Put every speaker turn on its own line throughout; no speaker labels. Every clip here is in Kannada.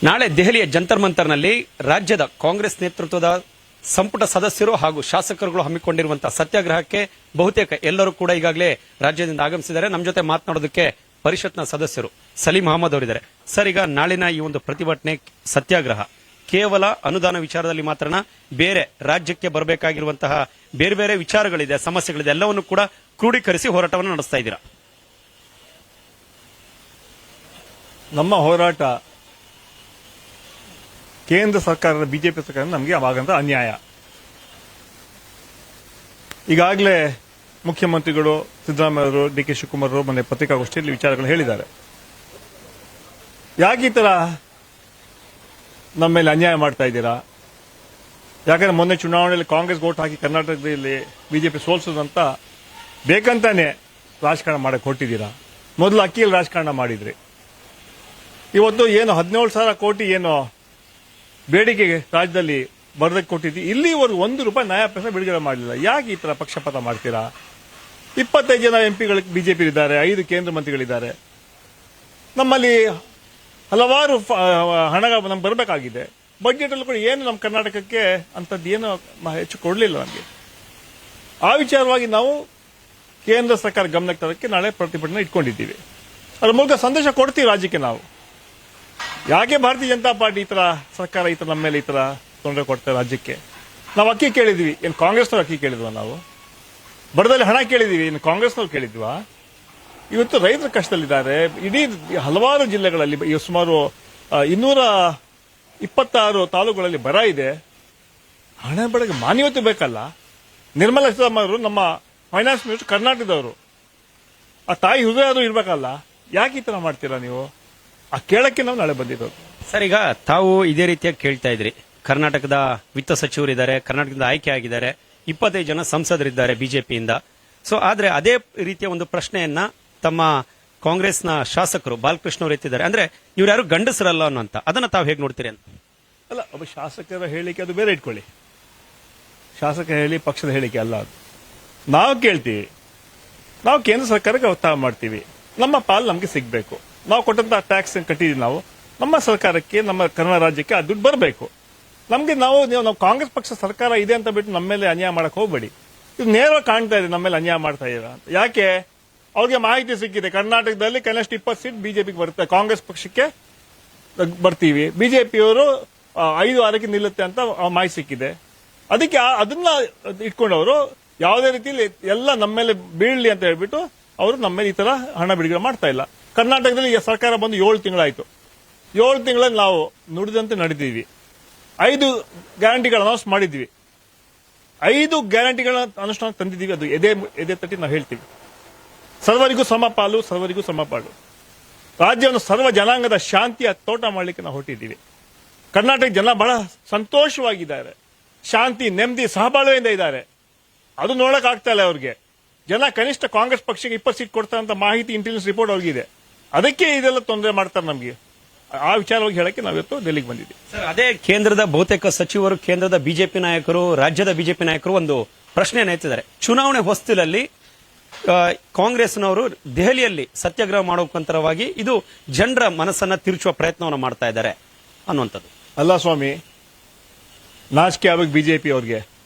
ನಾಳೆ ದೆಹಲಿಯ ಜಂತರ್ ಮಂತರ್ನಲ್ಲಿ ರಾಜ್ಯದ ಕಾಂಗ್ರೆಸ್ ನೇತೃತ್ವದ ಸಂಪುಟ ಸದಸ್ಯರು ಹಾಗೂ ಶಾಸಕರುಗಳು ಹಮ್ಮಿಕೊಂಡಿರುವಂತಹ ಸತ್ಯಾಗ್ರಹಕ್ಕೆ ಬಹುತೇಕ ಎಲ್ಲರೂ ಕೂಡ ಈಗಾಗಲೇ ರಾಜ್ಯದಿಂದ ಆಗಮಿಸಿದ್ದಾರೆ. ನಮ್ಮ ಜೊತೆ ಮಾತನಾಡೋದಕ್ಕೆ ಪರಿಷತ್ನ ಸದಸ್ಯರು ಸಲೀಂ ಅಹಮದ್ ಅವರಿದ್ದಾರೆ. ಸರ್, ಈಗ ನಾಳಿನ ಈ ಒಂದು ಪ್ರತಿಭಟನೆ ಸತ್ಯಾಗ್ರಹ ಕೇವಲ ಅನುದಾನ ವಿಚಾರದಲ್ಲಿ ಮಾತ್ರನ, ಬೇರೆ ರಾಜ್ಯಕ್ಕೆ ಬರಬೇಕಾಗಿರುವಂತಹ ಬೇರೆ ಬೇರೆ ವಿಚಾರಗಳಿದೆ, ಸಮಸ್ಯೆಗಳಿದೆ, ಎಲ್ಲವನ್ನು ಕೂಡ ಕ್ರೋಢೀಕರಿಸಿ ಹೋರಾಟವನ್ನು ನಡೆಸ್ತಾ ಇದ್ದೀರಾ?
ನಮ್ಮ ಹೋರಾಟ ಕೇಂದ್ರ ಸರ್ಕಾರದ ಬಿಜೆಪಿ ಸರ್ಕಾರ ನಮಗೆ ಅವಾಗಂತ ಅನ್ಯಾಯ. ಈಗಾಗಲೇ ಮುಖ್ಯಮಂತ್ರಿಗಳು ಸಿದ್ದರಾಮಯ್ಯ ಅವರು, ಡಿ ಕೆ ಶಿವಕುಮಾರ್ ಅವರು ಮೊನ್ನೆ ಪತ್ರಿಕಾಗೋಷ್ಠಿಯಲ್ಲಿ ವಿಚಾರಗಳು ಹೇಳಿದ್ದಾರೆ. ಯಾಕೆ ಈ ತರ ನಮ್ಮ ಮೇಲೆ ಅನ್ಯಾಯ ಮಾಡ್ತಾ ಇದ್ದೀರಾ? ಯಾಕಂದ್ರೆ ಮೊನ್ನೆ ಚುನಾವಣೆಯಲ್ಲಿ ಕಾಂಗ್ರೆಸ್ ವೋಟ್ ಹಾಕಿ ಕರ್ನಾಟಕದಲ್ಲಿ ಬಿಜೆಪಿ ಸೋಲ್ಸೋದಂತ ಬೇಕಂತಾನೆ ರಾಜಕಾರಣ ಮಾಡಕ್ಕೆ ಹೊರಟಿದ್ದೀರಾ. ಮೊದಲು ಅಕ್ಕಿಯಲ್ಲಿ ರಾಜಕಾರಣ ಮಾಡಿದ್ರಿ. ಇವತ್ತು ಏನು 17,000 ಕೋಟಿ ಏನು ಬೇಡಿಕೆಗೆ ರಾಜ್ಯದಲ್ಲಿ ಬರದಕ್ಕೆ ಕೊಟ್ಟಿದ್ವಿ, ಇಲ್ಲಿವರೆಗೂ ₹1 ನ್ಯಾಯ ಪೈಸೆ ಬಿಡುಗಡೆ ಮಾಡಲಿಲ್ಲ. ಯಾಕೆ ಈ ತರ ಪಕ್ಷಪಾತ ಮಾಡ್ತೀರಾ? 25 ಜನ ಎಂಪಿಗಳು ಬಿಜೆಪಿ ಇದ್ದಾರೆ, 5 ಕೇಂದ್ರ ಮಂತ್ರಿಗಳಿದ್ದಾರೆ. ನಮ್ಮಲ್ಲಿ ಹಲವಾರು ಹಣ ನಮ್ಗೆ ಬರಬೇಕಾಗಿದೆ. ಬಜೆಟ್ ಅಲ್ಲಿ ಕೂಡ ಏನು ನಮ್ಮ ಕರ್ನಾಟಕಕ್ಕೆ ಅಂತದ್ದು ಏನು ಹೆಚ್ಚು ಕೊಡಲಿಲ್ಲ ನಮಗೆ. ಆ ವಿಚಾರವಾಗಿ ನಾವು ಕೇಂದ್ರ ಸರ್ಕಾರ ಗಮನಕ್ಕೆ ತರಕ್ಕೆ ನಾಳೆ ಪ್ರತಿಭಟನೆ ಇಟ್ಕೊಂಡಿದ್ದೀವಿ. ಅದ್ರ ಮೂಲಕ ಸಂದೇಶ ಕೊಡ್ತೀವಿ ರಾಜ್ಯಕ್ಕೆ. ನಾವು ಯಾಕೆ ಭಾರತೀಯ ಜನತಾ ಪಾರ್ಟಿ ಈ ತರ ಸರ್ಕಾರ ಈ ತರ ನಮ್ಮ ಮೇಲೆ ಈ ತರ ತೊಂದರೆ ಕೊಡ್ತಾರೆ ರಾಜ್ಯಕ್ಕೆ? ನಾವು ಅಕ್ಕಿ ಕೇಳಿದ್ವಿ, ಏನು ಕಾಂಗ್ರೆಸ್ನವ್ರು ಅಕ್ಕಿ ಕೇಳಿದ್ವಾ? ನಾವು ಬಡದಲ್ಲಿ ಹಣ ಕೇಳಿದೀವಿ, ಏನು ಕಾಂಗ್ರೆಸ್ನವ್ರು ಕೇಳಿದ್ವಾ? ಇವತ್ತು ರೈತರ ಕಷ್ಟದಲ್ಲಿದ್ದಾರೆ. ಇಡೀ ಹಲವಾರು ಜಿಲ್ಲೆಗಳಲ್ಲಿ ಸುಮಾರು 226 ತಾಲೂಕುಗಳಲ್ಲಿ ಬರ ಇದೆ. ಹಣ ಬಡಗೆ ಮಾನ್ಯತೆ ಬೇಕಲ್ಲ. ನಿರ್ಮಲಾ ಸೀತಾರಾಮನ್ ಅವರು ನಮ್ಮ ಫೈನಾನ್ಸ್ ಮಿನಿಸ್ಟರ್, ಕರ್ನಾಟಕದವರು. ಆ ತಾಯಿ ಹೃದಯ ಆದ್ರೂ ಇರ್ಬೇಕಲ್ಲ. ಯಾಕೆ ಈ ತರ ಮಾಡ್ತೀರಾ ನೀವು? ಆ ಕೇಳಕ್ಕೆ ನಾವು ನಾಳೆ ಬಂದಿರೋದು.
ಸರ್, ಈಗ ತಾವು ಇದೇ ರೀತಿಯಾಗಿ ಕೇಳ್ತಾ ಇದ್ರಿ. ಕರ್ನಾಟಕದ ವಿತ್ತ ಸಚಿವರಿದ್ದಾರೆ, ಕರ್ನಾಟಕದಿಂದ ಆಯ್ಕೆ ಆಗಿದ್ದಾರೆ, 25 ಜನ ಸಂಸದರಿದ್ದಾರೆ ಬಿಜೆಪಿಯಿಂದ. ಸೊ ಆದ್ರೆ ಅದೇ ರೀತಿಯ ಒಂದು ಪ್ರಶ್ನೆಯನ್ನ ತಮ್ಮ ಕಾಂಗ್ರೆಸ್ನ ಶಾಸಕರು ಬಾಲಕೃಷ್ಣ ಅವರು ಎತ್ತಿದ್ದಾರೆ. ಅಂದ್ರೆ ಇವ್ರು ಯಾರು ಗಂಡಸರಲ್ಲ ಅನ್ನೋಂತ, ಅದನ್ನ ತಾವು ಹೇಗೆ ನೋಡ್ತೀರಿ ಅಂತ?
ಅಲ್ಲ, ಒಬ್ಬ ಶಾಸಕರ ಹೇಳಿಕೆ ಅದು ಬೇರೆ ಇಟ್ಕೊಳ್ಳಿ. ಶಾಸಕ ಹೇಳಿ ಪಕ್ಷದ ಹೇಳಿಕೆ ಅಲ್ಲ ಅದು. ನಾವು ಕೇಳ್ತೀವಿ, ನಾವು ಕೇಂದ್ರ ಸರ್ಕಾರಕ್ಕೆ ಒತ್ತಾಯ ಮಾಡ್ತೀವಿ. ನಮ್ಮ ಪಾಲು ನಮಗೆ ಸಿಗಬೇಕು. ನಾವು ಕೊಟ್ಟಂತ ಟ್ಯಾಕ್ಸ್ ಕಟ್ಟಿದೀವಿ. ನಾವು ನಮ್ಮ ಸರ್ಕಾರಕ್ಕೆ, ನಮ್ಮ ಕರ್ನಾಟಕ ರಾಜ್ಯಕ್ಕೆ ಆ ದುಡ್ಡು ಬರಬೇಕು ನಮಗೆ. ನಾವು ಕಾಂಗ್ರೆಸ್ ಪಕ್ಷ ಸರ್ಕಾರ ಇದೆ ಅಂತ ಬಿಟ್ಟು ನಮ್ಮ ಮೇಲೆ ಅನ್ಯಾಯ ಮಾಡಕ್ ಹೋಗ್ಬೇಡಿ. ಇದು ನೇರವಾಗಿ ಕಾಣ್ತಾ ಇದೆ ನಮ್ಮ ಮೇಲೆ ಅನ್ಯಾಯ ಮಾಡ್ತಾ ಇದ್ದೀರಾ ಅಂತ. ಯಾಕೆ? ಅವ್ರಿಗೆ ಮಾಹಿತಿ ಸಿಕ್ಕಿದೆ, ಕರ್ನಾಟಕದಲ್ಲಿ ಕನಿಷ್ಠ 20 ಸೀಟ್ ಬಿಜೆಪಿಗೆ ಬರುತ್ತೆ, ಕಾಂಗ್ರೆಸ್ ಪಕ್ಷಕ್ಕೆ ಬರ್ತೀವಿ, ಬಿಜೆಪಿಯವರು 5-6ಕ್ಕೆ ನಿಲ್ಲುತ್ತೆ ಅಂತ ಮಾಹಿತಿ ಸಿಕ್ಕಿದೆ. ಅದಕ್ಕೆ ಅದನ್ನ ಇಟ್ಕೊಂಡವರು ಯಾವುದೇ ರೀತಿಯಲ್ಲಿ ಎಲ್ಲ ನಮ್ಮ ಮೇಲೆ ಬೀಳಲಿ ಅಂತ ಹೇಳ್ಬಿಟ್ಟು ಅವರು ನಮ್ಮ ಮೇಲೆ ಈ ತರ ಹಣ ಬಿಡುಗಡೆ ಮಾಡ್ತಾ ಇಲ್ಲ. ಕರ್ನಾಟಕದಲ್ಲಿ ಸರ್ಕಾರ ಬಂದು 7 ತಿಂಗಳಾಯ್ತು. 7 ತಿಂಗಳಲ್ಲಿ ನಾವು ನುಡಿದಂತೆ ನಡೆದಿದ್ವಿ. 5 ಗ್ಯಾರಂಟಿಗಳ ಅನೌನ್ಸ್ ಮಾಡಿದ್ವಿ. 5 ಗ್ಯಾರಂಟಿಗಳ ಅನುಷ್ಠಾನ ತಂದಿದ್ದೀವಿ. ಅದು ಎದೆ ತಟ್ಟಿ ನಾವು ಹೇಳ್ತೀವಿ. ಸರ್ವರಿಗೂ ಸಮಪಾಲು, ಸರ್ವರಿಗೂ ಸಮಪಾಲು. ರಾಜ್ಯವನ್ನು ಸರ್ವ ಜನಾಂಗದ ಶಾಂತಿಯ ತೋಟ ಮಾಡಲಿಕ್ಕೆ ನಾವು ಹೊರಟಿದ್ದೀವಿ. ಕರ್ನಾಟಕ ಜನ ಬಹಳ ಸಂತೋಷವಾಗಿದ್ದಾರೆ, ಶಾಂತಿ ನೆಮ್ಮದಿ ಸಹಬಾಳ್ವೆಯಿಂದ ಇದ್ದಾರೆ. ಅದು ನೋಡಕ್ ಆಗ್ತಾ ಇಲ್ಲ ಅವ್ರಿಗೆ. ಜನ ಕನಿಷ್ಠ ಕಾಂಗ್ರೆಸ್ ಪಕ್ಷಕ್ಕೆ 20 ಸೀಟ್ ಕೊಡ್ತಾರೆ ಅಂತ ಮಾಹಿತಿ, ಇಂಟೆಲಿಜೆನ್ಸ್ ರಿಪೋರ್ಟ್ ಅವ್ರಿಗಿದೆ. ಅದಕ್ಕೆ ಇದೆಲ್ಲ ತೊಂದರೆ ಮಾಡ್ತಾರೆ ನಮಗೆ. ಆ ವಿಚಾರವಾಗಿ ಹೇಳಕ್ಕೆ ನಾವಿವತ್ತು ಡೆಲ್ಲಿಗೆ ಬಂದಿದ್ದೀವಿ.
ಸರ್, ಅದೇ ಕೇಂದ್ರದ ಬಹುತೇಕ ಸಚಿವರು, ಕೇಂದ್ರದ ಬಿಜೆಪಿ ನಾಯಕರು, ರಾಜ್ಯದ ಬಿಜೆಪಿ ನಾಯಕರು ಒಂದು ಪ್ರಶ್ನೆಯನ್ನು ಎತ್ತಿದ್ದಾರೆ. ಚುನಾವಣೆ ಹೊಸ್ತಿಲಲ್ಲಿ ಕಾಂಗ್ರೆಸ್ನವರು ದೆಹಲಿಯಲ್ಲಿ ಸತ್ಯಾಗ್ರಹ ಮಾಡೋಕಂತರವಾಗಿ ಇದು ಜನರ ಮನಸ್ಸನ್ನ ತಿರುಚುವ ಪ್ರಯತ್ನವನ್ನು ಮಾಡ್ತಾ ಇದ್ದಾರೆ ಅನ್ನುವಂಥದ್ದು.
ಅಲ್ಲ ಸ್ವಾಮಿ, ನಾಚಿಕೆ ಆಗ್ಬೇಕು ಬಿಜೆಪಿ ಅವ್ರಿಗೆ.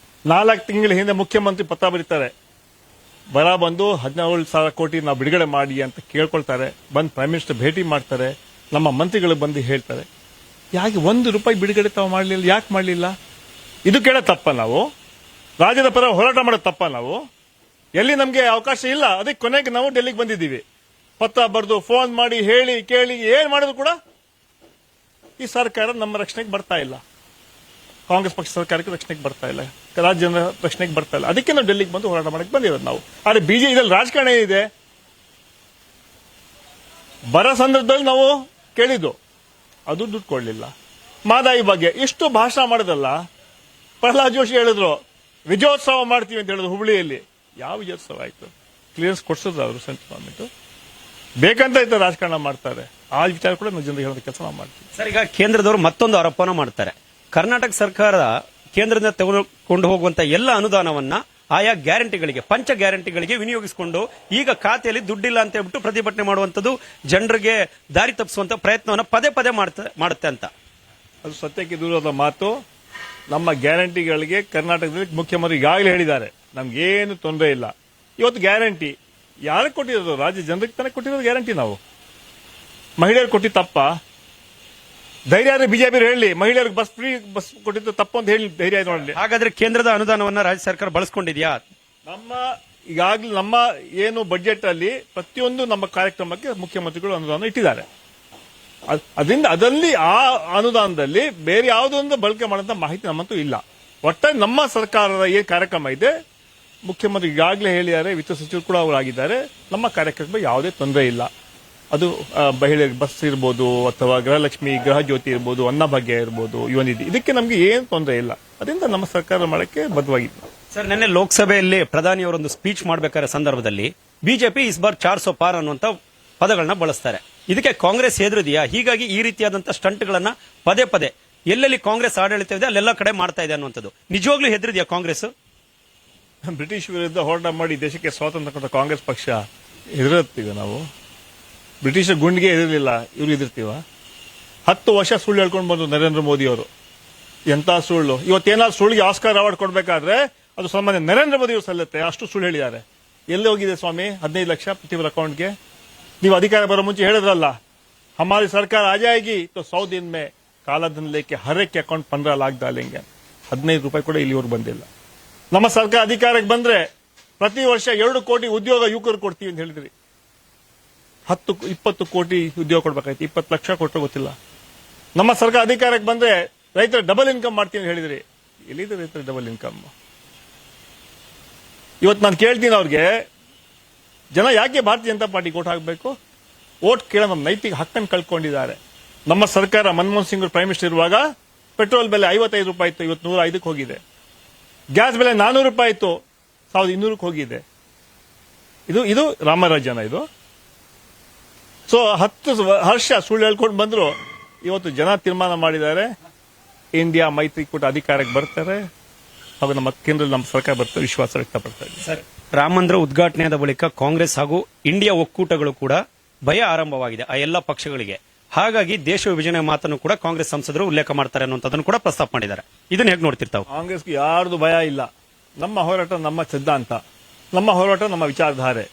4 ತಿಂಗಳ ಹಿಂದೆ ಮುಖ್ಯಮಂತ್ರಿ ಪತ್ರ ಬರೀತಾರೆ, ಬರ ಬಂದು 17,000 ಕೋಟಿ ನಾವು ಬಿಡುಗಡೆ ಮಾಡಿ ಅಂತ ಕೇಳ್ಕೊಳ್ತಾರೆ. ಬಂದು ಪ್ರೈಮ್ ಮಿನಿಸ್ಟರ್ ಭೇಟಿ ಮಾಡ್ತಾರೆ, ನಮ್ಮ ಮಂತ್ರಿಗಳು ಬಂದು ಹೇಳ್ತಾರೆ. ಯಾಕೆ ₹1 ಬಿಡುಗಡೆ ತಾವು ಮಾಡಲಿಲ್ಲ? ಯಾಕೆ ಮಾಡಲಿಲ್ಲ? ಇದು ಕೇಳೋ ತಪ್ಪ? ನಾವು ರಾಜ್ಯದ ಪರ ಹೋರಾಟ ಮಾಡೋದು ತಪ್ಪ? ನಾವು ಎಲ್ಲಿ ನಮಗೆ ಅವಕಾಶ ಇಲ್ಲ. ಅದಕ್ಕೆ ಕೊನೆಗೆ ನಾವು ಡೆಲ್ಲಿಗೆ ಬಂದಿದ್ದೀವಿ. ಪತ್ರ ಬರೆದು, ಫೋನ್ ಮಾಡಿ, ಹೇಳಿ ಕೇಳಿ ಏನ್ ಮಾಡಿದ್ರು ಕೂಡ ಈ ಸರ್ಕಾರ ನಮ್ಮ ರಕ್ಷಣೆಗೆ ಬರ್ತಾ ಇಲ್ಲ. ಕಾಂಗ್ರೆಸ್ ಪಕ್ಷ ಸರ್ಕಾರಕ್ಕೆ ರಕ್ಷಣೆಗೆ ಬರ್ತಾ ಇಲ್ಲ, ರಾಜ್ಯದ ರಕ್ಷಣೆಗೆ ಬರ್ತಾ ಇಲ್ಲ. ಅದಕ್ಕೆ ನಾವು ಡೆಲ್ಲಿಗೆ ಬಂದು ಹೋರಾಟ ಮಾಡಕ್ಕೆ ಬಂದಿರೋದು ನಾವು. ಆದ್ರೆ ಬಿಜೆಪಿ ಇದ್ರಲ್ಲಿ ರಾಜಕಾರಣ ಏನಿದೆ? ಬರ ಸಂದರ್ಭದಲ್ಲಿ ನಾವು ಕೇಳಿದ್ದು, ಅದು ದುಡ್ಡು ಕೊಡ್ಲಿಲ್ಲ. ಮಾದಾಯಿ ಬಗ್ಗೆ ಎಷ್ಟು ಭಾಷಣ ಮಾಡೋದಲ್ಲ. ಪ್ರಹ್ಲಾದ್ ಜೋಶಿ ಹೇಳಿದ್ರು ವಿಜಯೋತ್ಸವ ಮಾಡ್ತೀವಿ ಅಂತ ಹೇಳಿದ್ರು ಹುಬ್ಳಿಯಲ್ಲಿ. ಯಾವ ವಿಜಯೋತ್ಸವ ಆಯ್ತು? ಕ್ಲಿಯರೆನ್ಸ್ ಕೊಡ್ಸಿದ್ರು ಅವರು ಸೆಂಟ್ರಲ್ ಗವರ್ಮೆಂಟ್. ಬೇಕಂತ ಇದ್ದ ರಾಜಕಾರಣ ಮಾಡ್ತಾರೆ. ಆ ವಿಚಾರ ಕೂಡ ನಾವು ಜನರಿಗೆ ಹೇಳೋದ ಕೆಲಸ ನಾವು ಮಾಡ್ತೀವಿ.
ಸರ್, ಈಗ ಕೇಂದ್ರದವರು ಮತ್ತೊಂದು ಆರೋಪನ ಮಾಡ್ತಾರೆ. ಕರ್ನಾಟಕ ಸರ್ಕಾರ ಕೇಂದ್ರದಿಂದ ತೆಗೆದುಕೊಂಡು ಹೋಗುವಂತ ಎಲ್ಲ ಅನುದಾನವನ್ನ ಆಯಾ ಗ್ಯಾರಂಟಿಗಳಿಗೆ, ಪಂಚ ಗ್ಯಾರಂಟಿಗಳಿಗೆ ವಿನಿಯೋಗಿಸಿಕೊಂಡು ಈಗ ಖಾತೆಯಲ್ಲಿ ದುಡ್ಡಿಲ್ಲ ಅಂತ ಹೇಳ್ಬಿಟ್ಟು ಪ್ರತಿಭಟನೆ ಮಾಡುವಂತದ್ದು, ಜನರಿಗೆ ದಾರಿ ತಪ್ಪಿಸುವಂತ ಪ್ರಯತ್ನವನ್ನು ಪದೇ ಪದೇ ಮಾಡುತ್ತೆ ಅಂತ.
ಅದು ಸತ್ಯಕ್ಕೆ ದೂರದ ಮಾತು. ನಮ್ಮ ಗ್ಯಾರಂಟಿಗಳಿಗೆ ಕರ್ನಾಟಕದಲ್ಲಿ ಮುಖ್ಯಮಂತ್ರಿ ಈಗಾಗಲೇ ಹೇಳಿದ್ದಾರೆ, ನಮ್ಗೇನು ತೊಂದರೆ ಇಲ್ಲ. ಇವತ್ತು ಗ್ಯಾರಂಟಿ ಯಾರಿಗೆ ಕೊಟ್ಟಿರೋದು? ರಾಜ್ಯ ಜನರಿಗೆ ತಾನೇ ಕೊಟ್ಟಿರೋದು ಗ್ಯಾರಂಟಿ. ನಾವು ಮಹಿಳೆಯರು ಕೊಟ್ಟಿದ್ದು ತಪ್ಪ? ಧೈರ್ಯ ಆದ್ರೆ ಬಿಜೆಪಿ ಹೇಳಿ, ಮಹಿಳೆಯರಿಗೆ ಬಸ್ ಕೊಟ್ಟಿದ್ದು ತಪ್ಪು ಅಂತ ಹೇಳಿ ಧೈರ್ಯ ನೋಡಲಿ.
ಹಾಗಾದ್ರೆ ಕೇಂದ್ರದ ಅನುದಾನವನ್ನ ರಾಜ್ಯ ಸರ್ಕಾರ ಬಳಸ್ಕೊಂಡಿದ್ಯಾ?
ಈಗಾಗಲೇ ನಮ್ಮ ಏನು ಬಜೆಟ್ ಅಲ್ಲಿ ಪ್ರತಿಯೊಂದು ನಮ್ಮ ಕಾರ್ಯಕ್ರಮಕ್ಕೆ ಮುಖ್ಯಮಂತ್ರಿಗಳು ಅನುದಾನ ಇಟ್ಟಿದ್ದಾರೆ. ಅದರಲ್ಲಿ ಆ ಅನುದಾನದಲ್ಲಿ ಬೇರೆ ಯಾವುದೊಂದು ಬಳಕೆ ಮಾಡುವಂತ ಮಾಹಿತಿ ನಮ್ಮಂತೂ ಇಲ್ಲ. ಒಟ್ಟಾರೆ ನಮ್ಮ ಸರ್ಕಾರದ ಏನ್ ಕಾರ್ಯಕ್ರಮ ಇದೆ, ಮುಖ್ಯಮಂತ್ರಿ ಈಗಾಗಲೇ ಹೇಳಿದ್ದಾರೆ, ವಿತ್ತ ಸಚಿವರು ಕೂಡ ಅವರಾಗಿದ್ದಾರೆ. ನಮ್ಮ ಕಾರ್ಯಕ್ರಮ ಯಾವುದೇ ತೊಂದರೆ ಇಲ್ಲ. ಅದು ಮಹಿಳೆಯರಿಗೆ ಬಸ್ ಇರ್ಬೋದು, ಅಥವಾ ಗೃಹಲಕ್ಷ್ಮಿ, ಗೃಹ ಜ್ಯೋತಿ ಇರ್ಬೋದು, ಅನ್ನಭಾಗ್ಯ ಇರ್ಬೋದು, ಯುವನಿಧಿ, ಇದಕ್ಕೆ ನಮಗೆ ಏನು ತೊಂದರೆ ಇಲ್ಲ. ಅದರಿಂದ ನಮ್ಮ ಸರ್ಕಾರ ಮಾಡಕ್ಕೆ ಬದ್ಧವಾಗಿದೆ.
ಸರ್, ನಿನ್ನೆ ಲೋಕಸಭೆಯಲ್ಲಿ ಪ್ರಧಾನಿಯವರೊಂದು ಸ್ಪೀಚ್ ಮಾಡಬೇಕಾದ ಸಂದರ್ಭದಲ್ಲಿ ಬಿಜೆಪಿ ಇಸ್ ಬಾರ್ 400 ಪಾರ್ ಅನ್ನುವಂತ ಪದಗಳನ್ನ ಬಳಸ್ತಾರೆ. ಇದಕ್ಕೆ ಕಾಂಗ್ರೆಸ್ ಹೆದರಿದೆಯಾ? ಹೀಗಾಗಿ ಈ ರೀತಿಯಾದಂತಹ ಸ್ಟಂಟ್ಗಳನ್ನ ಪದೇ ಪದೇ ಎಲ್ಲೆಲ್ಲಿ ಕಾಂಗ್ರೆಸ್ ಆಡಳಿತ ಇದೆ ಅಲ್ಲೆಲ್ಲ ಕಡೆ ಮಾಡ್ತಾ ಇದೆ ಅನ್ನುವಂಥದ್ದು ನಿಜವಾಗ್ಲೂ ಹೆದರಿದೆಯಾ ಕಾಂಗ್ರೆಸ್?
ಬ್ರಿಟಿಷ್ ವಿರುದ್ಧ ಹೋರಾಟ ಮಾಡಿ ದೇಶಕ್ಕೆ ಸ್ವಾತಂತ್ರ್ಯ ಕೊಟ್ಟ ಕಾಂಗ್ರೆಸ್ ಪಕ್ಷ ಹೆದರುತ್ತೀವಿ ನಾವು? ಬ್ರಿಟಿಷರ ಗುಂಡಿಗೆ ಹೆದರಲಿಲ್ಲ, ಇವ್ರು ಹೆದರ್ತೀವ? 10 ವರ್ಷ ಸುಳ್ಳು ಹೇಳ್ಕೊಂಡು ಬಂದ್ರು ನರೇಂದ್ರ ಮೋದಿ ಅವರು. ಎಂತ ಸುಳ್ಳು! ಇವತ್ತೇನಾದ್ರು ಸುಳ್ಳಿಗೆ ಆಸ್ಕರ್ ಅವಾರ್ಡ್ ಕೊಡ್ಬೇಕಾದ್ರೆ ಅದು ಸಾಮಾನ್ಯ ನರೇಂದ್ರ ಮೋದಿ ಅವರು ಸಲ್ಲುತ್ತೆ. ಅಷ್ಟು ಸುಳ್ಳು ಹೇಳಿದ್ದಾರೆ. ಎಲ್ಲಿ ಹೋಗಿದೆ ಸ್ವಾಮಿ 15 ಲಕ್ಷ ಪ್ರತಿಯೊಬ್ಬರ ಅಕೌಂಟ್ಗೆ? ನೀವು ಅಧಿಕಾರ ಬರೋ ಮುಂಚೆ ಹೇಳಿದ್ರಲ್ಲ, ಹಮಾರಿ ಸರ್ಕಾರ ಆ ಜಾಯೇಗಿ ತೋ 100 दिन में ಕಾಲಾ ಧನ್ ಲೇಕೆ ಹರ್ ಏಕ್ ಅಕೌಂಟ್ 15 लाख डालेंगे. 15 ರೂಪಾಯಿ ಕೂಡ ಇಲ್ಲಿವರೆಗೂ ಬಂದಿಲ್ಲ. ನಮ್ಮ ಸರ್ಕಾರ ಅಧಿಕಾರಕ್ಕೆ ಬಂದ್ರೆ ಪ್ರತಿ ವರ್ಷ 2 ಕೋಟಿ ಉದ್ಯೋಗ ಯುವಕರು ಕೊಡ್ತೀವಿ ಅಂತ ಹೇಳಿದ್ರಿ. 10-20 ಕೋಟಿ ಉದ್ಯೋಗ ಕೊಡ್ಬೇಕಾಯ್ತು, 20 ಲಕ್ಷ ಕೊಟ್ಟರು ಗೊತ್ತಿಲ್ಲ. ನಮ್ಮ ಸರ್ಕಾರ ಅಧಿಕಾರಕ್ಕೆ ಬಂದ್ರೆ ರೈತರ ಡಬಲ್ ಇನ್ಕಮ್ ಮಾಡ್ತೀವಿ ಅಂತ ಹೇಳಿದ್ರಿ. ಎಲ್ಲಿದೆ ರೈತರ ಡಬಲ್ ಇನ್ಕಮ್? ಇವತ್ತು ನಾನು ಕೇಳ್ತೀನಿ ಅವ್ರಿಗೆ, ಜನ ಯಾಕೆ ಭಾರತೀಯ ಜನತಾ ಪಾರ್ಟಿ ಓಟ್ ಹಾಕಬೇಕು? ಓಟ್ ಕೇಳೋ ನಮ್ಮ ನೈತಿಕ ಹಕ್ಕನ್ನು ಕಳ್ಕೊಂಡಿದ್ದಾರೆ. ನಮ್ಮ ಸರ್ಕಾರ ಮನಮೋಹನ್ ಸಿಂಗ್ ಪ್ರೈಮ್ ಮಿನಿಸ್ಟರ್ ಇರುವಾಗ ಪೆಟ್ರೋಲ್ ಬೆಲೆ 55 ರೂಪಾಯಿ ಇತ್ತು, ಇವತ್ತು 105ಕ್ಕೆ ಹೋಗಿದೆ. ಗ್ಯಾಸ್ ಬೆಲೆ 400 ರೂಪಾಯಿ ಇತ್ತು, 1200ಕ್ಕೆ ಹೋಗಿದೆ. ಇದು ರಾಮರಾಜ್ಯನ ಇದು? ಸೊ 10 ವರ್ಷ ಸುಳ್ಳು ಹೇಳ್ಕೊಂಡು ಬಂದ್ರು. ಇವತ್ತು ಜನ ತೀರ್ಮಾನ ಮಾಡಿದ್ದಾರೆ, ಇಂಡಿಯಾ ಮೈತ್ರಿಕೂಟ ಅಧಿಕಾರಕ್ಕೆ ಬರ್ತಾರೆ, ಹಾಗೂ ನಮ್ಮ ಕೇಂದ್ರದಲ್ಲಿ ನಮ್ಮ ಸರ್ಕಾರ ಬರ್ತಾರೆ, ವಿಶ್ವಾಸ ವ್ಯಕ್ತಪಡ್ತಾ ಇದೆ.
ಸರ್, ರಾಮ ಮಂದಿರ ಉದ್ಘಾಟನೆಯಾದ ಬಳಿಕ ಕಾಂಗ್ರೆಸ್ ಹಾಗೂ ಇಂಡಿಯಾ ಒಕ್ಕೂಟಗಳು ಕೂಡ ಭಯ ಆರಂಭವಾಗಿದೆ ಆ ಎಲ್ಲ ಪಕ್ಷಗಳಿಗೆ. ಹಾಗಾಗಿ ದೇಶ ವಿಭಜನೆ ಮಾತನ್ನು ಕೂಡ ಕಾಂಗ್ರೆಸ್ ಸಂಸದರು ಉಲ್ಲೇಖ ಮಾಡ್ತಾರೆ ಅನ್ನುವಂಥದ್ದನ್ನು ಕೂಡ ಪ್ರಸ್ತಾಪ ಮಾಡಿದ್ದಾರೆ. ಇದನ್ನ ಹೇಗೆ ನೋಡ್ತಿರ್ತಾವೆ?
ಕಾಂಗ್ರೆಸ್ಗೆ ಯಾರ್ದು ಭಯ ಇಲ್ಲ. ನಮ್ಮ ಹೋರಾಟ ನಮ್ಮ ಸಿದ್ಧಾಂತ, ನಮ್ಮ ಹೋರಾಟ ನಮ್ಮ ವಿಚಾರಧಾರೆ,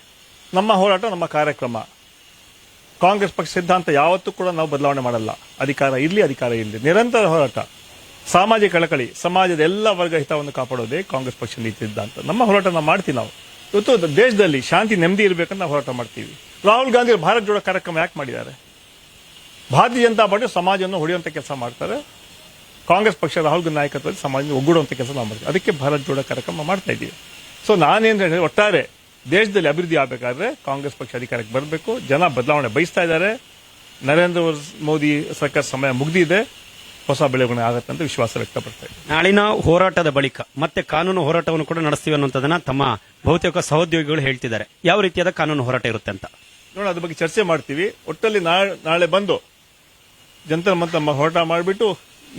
ನಮ್ಮ ಹೋರಾಟ ನಮ್ಮ ಕಾರ್ಯಕ್ರಮ. ಕಾಂಗ್ರೆಸ್ ಪಕ್ಷ ಸಿದ್ಧಾಂತ ಯಾವತ್ತೂ ಕೂಡ ನಾವು ಬದಲಾವಣೆ ಮಾಡಲ್ಲ. ಅಧಿಕಾರ ಇರ್ಲಿ, ಅಧಿಕಾರ ಇರಲಿ, ನಿರಂತರ ಹೋರಾಟ, ಸಾಮಾಜಿಕ ಕಳಕಳಿ, ಸಮಾಜದ ಎಲ್ಲ ವರ್ಗ ಹಿತವನ್ನು ಕಾಪಾಡೋದೇ ಕಾಂಗ್ರೆಸ್ ಪಕ್ಷ ನೀತಿ ಸಿದ್ಧಾಂತ. ನಮ್ಮ ಹೋರಾಟ ನಾವು ಮಾಡ್ತೀವಿ. ನಾವು ಇವತ್ತು ದೇಶದಲ್ಲಿ ಶಾಂತಿ ನೆಮ್ಮದಿ ಇರಬೇಕಂತ ನಾವು ಹೋರಾಟ ಮಾಡ್ತೀವಿ. ರಾಹುಲ್ ಗಾಂಧಿ ಭಾರತ್ ಜೋಡೋ ಕಾರ್ಯಕ್ರಮ ಯಾಕೆ ಮಾಡಿದ್ದಾರೆ? ಭಾರತೀಯ ಜನತಾ ಪಾರ್ಟಿ ಸಮಾಜವನ್ನು ಹೊಡೆಯುವಂತ ಕೆಲಸ ಮಾಡ್ತಾರೆ. ಕಾಂಗ್ರೆಸ್ ಪಕ್ಷ ರಾಹುಲ್ ಗಾಂಧಿ ನಾಯಕತ್ವದಲ್ಲಿ ಸಮಾಜವನ್ನು ಒಗ್ಗೂಡುವಂತ ಕೆಲಸ ನಾವು ಮಾಡ್ತೀವಿ. ಅದಕ್ಕೆ ಭಾರತ್ ಜೋಡೋ ಕಾರ್ಯಕ್ರಮ ಮಾಡ್ತಾ ಇದ್ದೀವಿ. ಸೊ ನಾನೇನ್ ಹೇಳಿದ್ರೆ, ಒಟ್ಟಾರೆ ದೇಶದಲ್ಲಿ ಅಭಿವೃದ್ಧಿ ಆಗಬೇಕಾದ್ರೆ ಕಾಂಗ್ರೆಸ್ ಪಕ್ಷ ಅಧಿಕಾರಕ್ಕೆ ಬರಬೇಕು. ಜನ ಬದಲಾವಣೆ ಬಯಸ್ತಾ ಇದ್ದಾರೆ. ನರೇಂದ್ರ ಮೋದಿ ಸರ್ಕಾರ ಸಮಯ ಮುಗಿದಿದೆ, ಹೊಸ ಬೆಳವಣಿಗೆ ಆಗತ್ತೆ ಅಂತ ವಿಶ್ವಾಸ ವ್ಯಕ್ತಪಡ್ತಾ ಇದೆ.
ನಾಳಿನ ಹೋರಾಟದ ಬಳಿಕ ಮತ್ತೆ ಕಾನೂನು ಹೋರಾಟವನ್ನು ಕೂಡ ನಡೆಸ್ತೀವಿ ಅನ್ನುವಂಥದ್ದನ್ನ ತಮ್ಮ ಬಹುತೇಕ ಸಹೋದ್ಯೋಗಿಗಳು ಹೇಳ್ತಿದ್ದಾರೆ. ಯಾವ ರೀತಿಯಾದ ಕಾನೂನು ಹೋರಾಟ ಇರುತ್ತೆ ಅಂತ
ನೋಡೋಣ, ಅದ್ರ ಬಗ್ಗೆ ಚರ್ಚೆ ಮಾಡ್ತೀವಿ. ಒಟ್ಟಲ್ಲಿ ನಾಳೆ ಬಂದು ಜನತರ ಮಂತ್ರ ಹೋರಾಟ ಮಾಡಿಬಿಟ್ಟು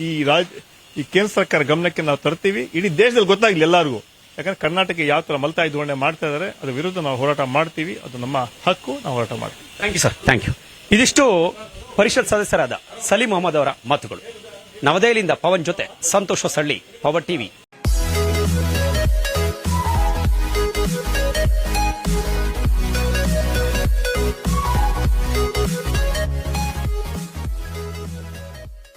ಈ ಕೇಂದ್ರ ಸರ್ಕಾರ ಗಮನಕ್ಕೆ ನಾವು ತರ್ತೀವಿ. ಇಡೀ ದೇಶದಲ್ಲಿ ಗೊತ್ತಾಗ್ಲಿ ಎಲ್ಲರಿಗೂ. ಯಾಕಂದ್ರೆ ಕರ್ನಾಟಕ ಯಾವ ತರ ಮಲ್ತಾಯಿ ಧೋರಣೆ ಮಾಡ್ತಾ ಇದ್ದಾರೆ, ಅದ್ರ ವಿರುದ್ಧ ನಾವು ಹೋರಾಟ ಮಾಡ್ತೀವಿ. ಅದು ನಮ್ಮ ಹಕ್ಕು, ನಾವು ಹೋರಾಟ ಮಾಡ್ತೀವಿ.
Thank you sir, thank you. ಇದಿಷ್ಟು ಪರಿಷತ್ ಸದಸ್ಯರಾದ ಸಲೀಂ ಅಹಮದ್ ಅವರ ಮಾತುಗಳು. ನವದೆಹಲಿಯಿಂದ ಪವನ್ ಜೊತೆ ಸಂತೋಷ್ ಹೊಸಳ್ಳಿ, ಪವರ್ ಟಿವಿ.